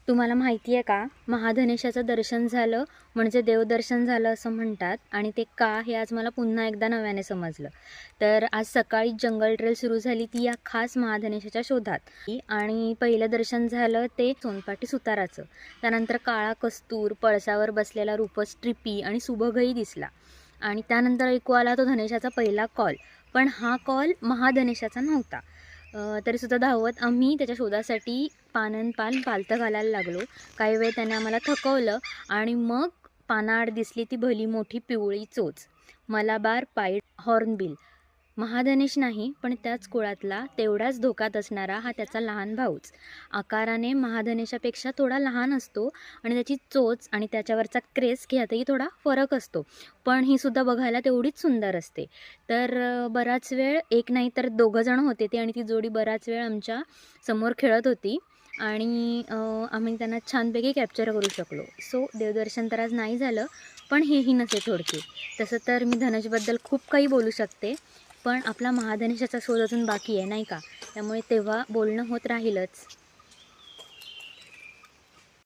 तुम्हाला माहिती आहे का, महाधनेशाचं दर्शन झालं म्हणजे देवदर्शन झालं असं म्हणतात आणि ते का हे आज मला पुन्हा एकदा नव्याने समजलं. तर आज सकाळी जंगल ट्रेल सुरू झाली ती या खास महाधनेशाच्या शोधात आणि पहिलं दर्शन झालं ते सोनपाठी सुताराचं. त्यानंतर काळा कस्तूर, पळसावर बसलेला रूपस ट्रिपी आणि सुभगही दिसला आणि त्यानंतर ऐकू आला तो धनेशाचा पहिला कॉल. पण हा कॉल महाधनेशाचा नव्हता. तरीसुद्धा धावत आम्ही त्याच्या शोधासाठी पानंपान पालथं घालायला लागलो. काही वेळ त्याने आम्हाला थकवलं आणि मग पानाआड दिसली ती भली मोठी पिवळी चोच, मलाबार पाईड हॉर्नबिल. महाधनेश नाही, पण त्याच कुळातला तेवढाच धोक्यात असणारा हा त्याचा लहान भाऊच. आकाराने महाधनेशापेक्षा थोडा लहान असतो आणि त्याची चोच आणि त्याच्यावरचा क्रेस ह्यातही थोडा फरक असतो, पण ही सुद्धा बघायला तेवढीच सुंदर असते. तर बराच वेळ एक नाही तर दोघंजण होते ते आणि ती जोडी बराच वेळ आमच्या समोर खेळत होती आणि आम्ही त्यांना छानपैकी कॅप्चर करू शकलो. सो देवदर्शन तर आज नाही झालं, पण हेही नसे थोडके. तसं तर मी धनेशबद्दल खूप काही बोलू शकते, पण आपला महाधनेशाचा शोध अजून बाकी आहे नाही का, त्यामुळे तेव्हा बोलणं होत राहीलच.